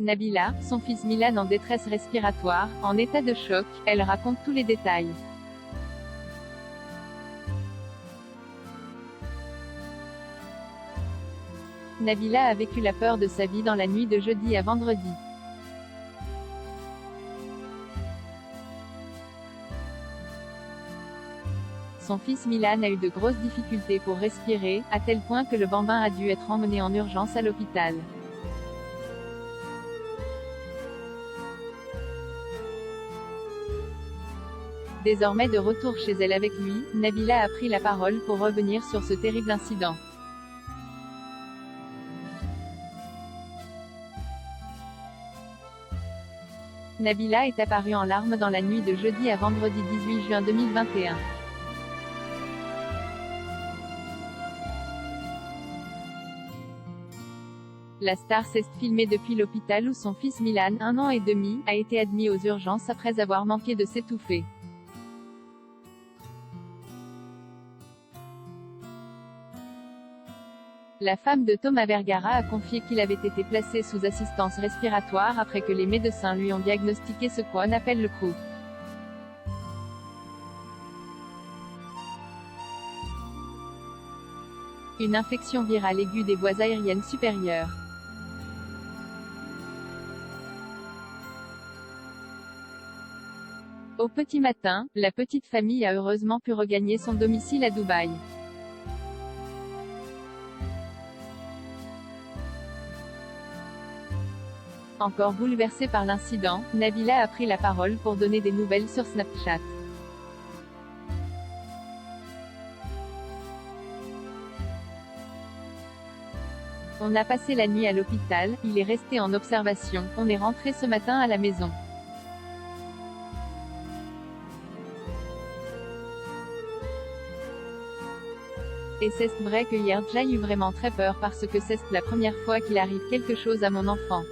Nabila, son fils Milan en détresse respiratoire, en état de choc, elle raconte tous les détails. Nabila a vécu la peur de sa vie dans la nuit de jeudi à vendredi. Son fils Milan a eu de grosses difficultés pour respirer, à tel point que le bambin a dû être emmené en urgence à l'hôpital. Désormais de retour chez elle avec lui, Nabila a pris la parole pour revenir sur ce terrible incident. Nabila est apparue en larmes dans la nuit de jeudi à vendredi 18 juin 2021. La star s'est filmée depuis l'hôpital où son fils Milan, 1 an et demi, a été admis aux urgences après avoir manqué de s'étouffer. La femme de Thomas Vergara a confié qu'il avait été placé sous assistance respiratoire après que les médecins lui ont diagnostiqué ce qu'on appelle le croup. Une infection virale aiguë des voies aériennes supérieures. Au petit matin, la petite famille a heureusement pu regagner son domicile à Dubaï. Encore bouleversée par l'incident, Nabila a pris la parole pour donner des nouvelles sur Snapchat. On a passé la nuit à l'hôpital, il est resté en observation, on est rentré ce matin à la maison. Et c'est vrai que hier j'ai eu vraiment très peur parce que c'est la première fois qu'il arrive quelque chose à mon enfant.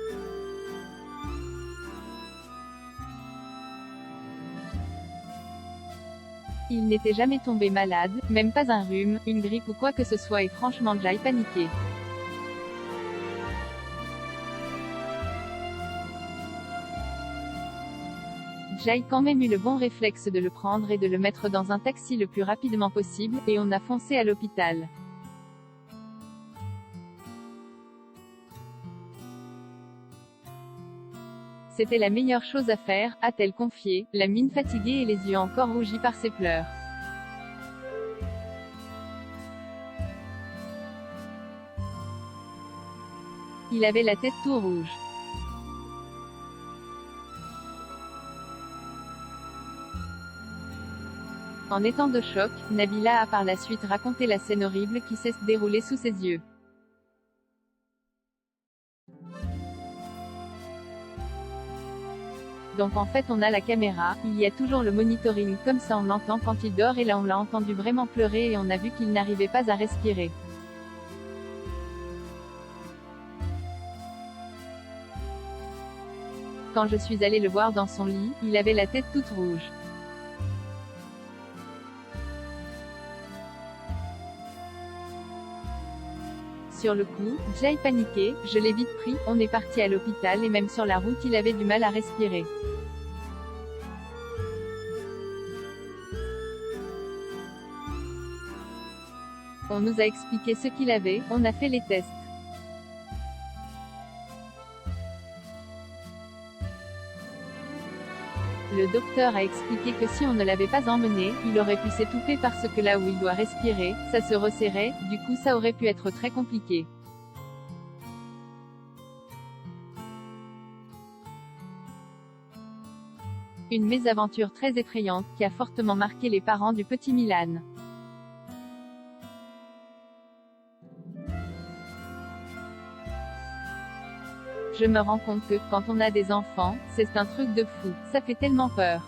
Il n'était jamais tombé malade, même pas un rhume, une grippe ou quoi que ce soit et franchement j'ai paniqué. J'ai quand même eu le bon réflexe de le prendre et de le mettre dans un taxi le plus rapidement possible, et on a foncé à l'hôpital. C'était la meilleure chose à faire, a-t-elle confié, la mine fatiguée et les yeux encore rougis par ses pleurs. Il avait la tête tout rouge. En étant de choc, Nabila a par la suite raconté la scène horrible qui s'est déroulée sous ses yeux. Donc en fait on a la caméra, il y a toujours le monitoring comme ça on l'entend quand il dort et là on l'a entendu vraiment pleurer et on a vu qu'il n'arrivait pas à respirer. Quand je suis allée le voir dans son lit, il avait la tête toute rouge. Sur le coup, j'ai paniqué, je l'ai vite pris, on est parti à l'hôpital et même sur la route il avait du mal à respirer. On nous a expliqué ce qu'il avait, on a fait les tests. Le docteur a expliqué que si on ne l'avait pas emmené, il aurait pu s'étouffer parce que là où il doit respirer, ça se resserrait, du coup ça aurait pu être très compliqué. Une mésaventure très effrayante, qui a fortement marqué les parents du petit Milan. Je me rends compte que, quand on a des enfants, c'est un truc de fou, ça fait tellement peur.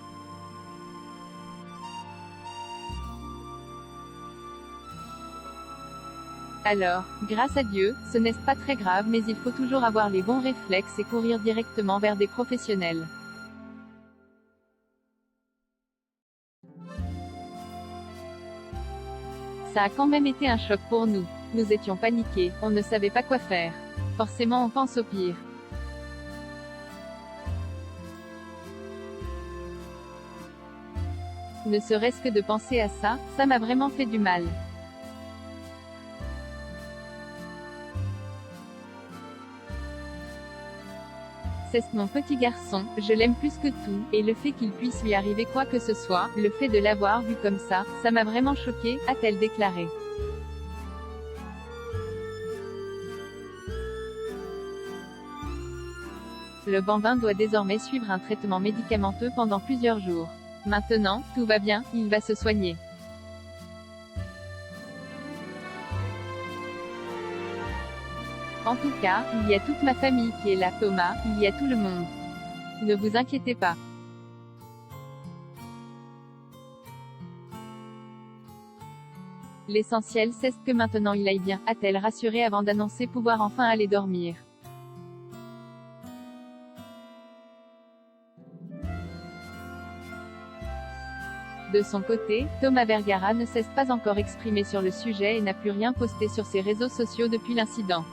Alors, grâce à Dieu, ce n'est pas très grave mais il faut toujours avoir les bons réflexes et courir directement vers des professionnels. Ça a quand même été un choc pour nous. Nous étions paniqués, on ne savait pas quoi faire. Forcément on pense au pire. Ne serait-ce que de penser à ça, ça m'a vraiment fait du mal. C'est mon petit garçon, je l'aime plus que tout, et le fait qu'il puisse lui arriver quoi que ce soit, le fait de l'avoir vu comme ça m'a vraiment choquée, a-t-elle déclaré. Le bambin doit désormais suivre un traitement médicamenteux pendant plusieurs jours. Maintenant, tout va bien, il va se soigner. En tout cas, il y a toute ma famille qui est là, Thomas, il y a tout le monde. Ne vous inquiétez pas. L'essentiel c'est que maintenant il aille bien, a-t-elle rassuré avant d'annoncer pouvoir enfin aller dormir. De son côté, Thomas Vergara ne s'est pas encore exprimé sur le sujet et n'a plus rien posté sur ses réseaux sociaux depuis l'incident.